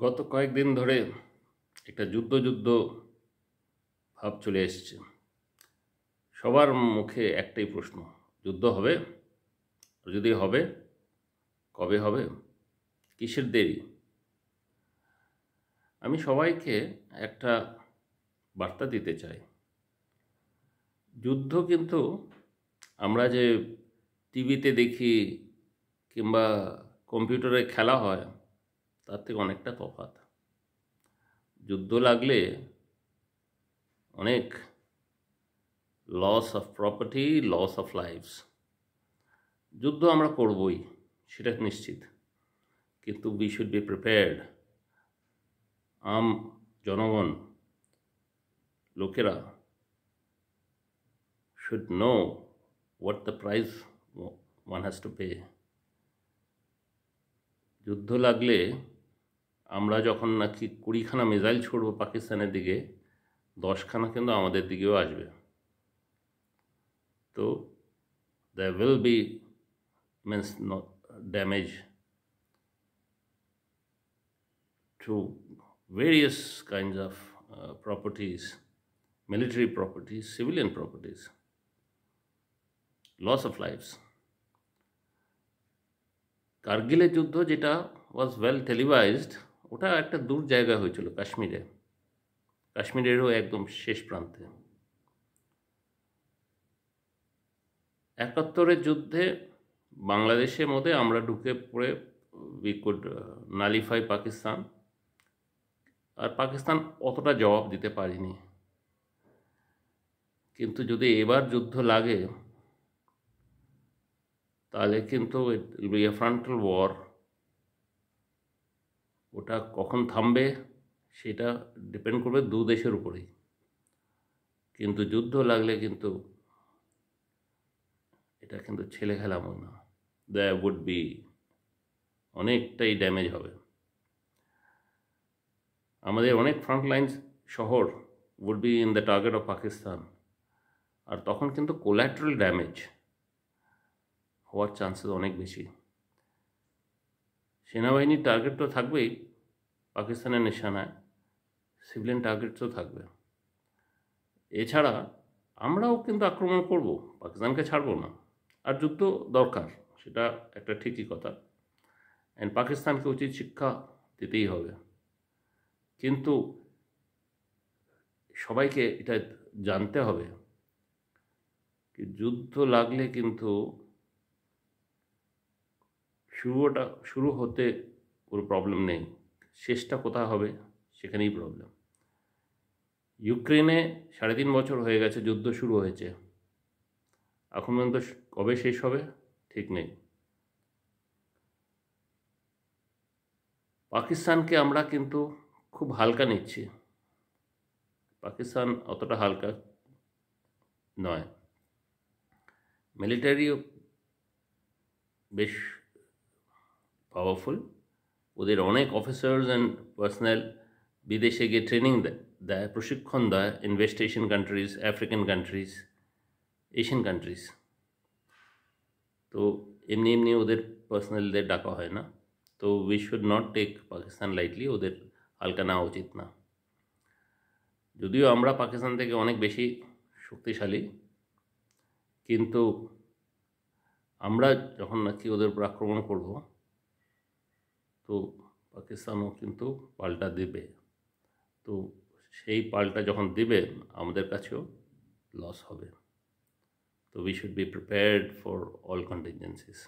গত কয়েকদিন ধরে একটা যুদ্ধ যুদ্ধ ভাব চলে এসছে। সবার মুখে একটাই প্রশ্ন, যুদ্ধ হবে? যদি হবে, কবে হবে? কিসের দেরি? আমি সবাইকে একটা বার্তা দিতে চাই। যুদ্ধ কিন্তু আমরা যে টিভিতে দেখি কিংবা কম্পিউটারে খেলা হয় তার থেকে অনেকটা তফাৎ। যুদ্ধ লাগলে অনেক loss of property, loss of lives. যুদ্ধ আমরা করবই, সেটা নিশ্চিত, কিন্তু উই শুড বি প্রিপেয়ার্ড। জনগণ, লোকেরা should know what the price one has to pay. যুদ্ধ লাগলে আমরা যখন নাকি 20খানা মিসাইল ছুড়ব পাকিস্তানের দিকে, 10খানা কিন্তু আমাদের দিকেও আসবে। তো there will be immense damage to various kinds of properties, military properties, civilian properties, loss of lives. কার্গিলের যুদ্ধ যেটা ওয়াজ ওয়েল টেলিভাইজড, ওটা একটা দূর জায়গায় হয়েছিল, কাশ্মীরেরও একদম শেষ প্রান্তে। 71-এর যুদ্ধে বাংলাদেশের মধ্যে আমরা ঢুকে পড়ে উই কুড নালিফাই পাকিস্তান, আর পাকিস্তান অতটা জবাব দিতে পারিনি। কিন্তু যদি এবার যুদ্ধ লাগে তাহলে কিন্তু it will be a frontal war. ওটা কখন থামবে সেটা ডিপেন্ড করবে দু দেশের উপরেই। কিন্তু যুদ্ধ লাগলে কিন্তু এটা কিন্তু ছেলে খেলামো না। দেয়ার উড বি অনেকটাই ড্যামেজ হবে। আমাদের অনেক ফ্রন্টলাইন শহর would be in the target of Pakistan, আর তখন কিন্তু কোল্যাটারাল ড্যামেজ হওয়ার চান্সেস অনেক বেশি। সেনাবাহিনীর টার্গেট তো থাকবেই পাকিস্তানের নিশানায়, সিভিলিয়ান টার্গেট তো থাকবে। এছাড়া আমরাও কিন্তু আক্রমণ করব, পাকিস্তানকে ছাড়বো না। আর যুদ্ধ দরকার, সেটা একটা ঠিকই কথা, অ্যান্ড পাকিস্তানকে উচিত শিক্ষা দিতেই হবে। কিন্তু সবাইকে এটা জানতে হবে কি যুদ্ধ লাগলে কিন্তু শুরু হতে কোনো প্রবলেম নেই, শেষটা কোথায় হবে সেখানেই প্রবলেম। ইউক্রেনে 3.5 বছর হয়ে গেছে যুদ্ধ শুরু হয়েছে, এখন পর্যন্ত কবে শেষ হবে ঠিক নেই। পাকিস্তানকে আমরা কিন্তু খুব হালকা নিচ্ছি, পাকিস্তান অতটা হালকা নয়। মিলিটারিও বেশ পাওয়ারফুল, ওদের অনেক অফিসার্স অ্যান্ড পার্সোনাল বিদেশে গিয়ে ট্রেনিং দেয়, প্রশিক্ষণ দেয় in West Asian countries, African countries, Asian countries. তো এমনি এমনি ওদের পার্সোনালদের ডাকা হয় না। তো we should not take Pakistan lightly, ওদের হালকা নেওয়া উচিত না। যদিও আমরা পাকিস্তান থেকে অনেক বেশি শক্তিশালী, কিন্তু আমরা যখন নাকি ওদের উপর আক্রমণ করব তো পাকিস্তানও কিন্তু পাল্টা দেবে। তো সেই পাল্টা যখন দেবে আমাদের কাছেও লস হবে। তো we should be prepared for all কন্টিনজেন্সিস।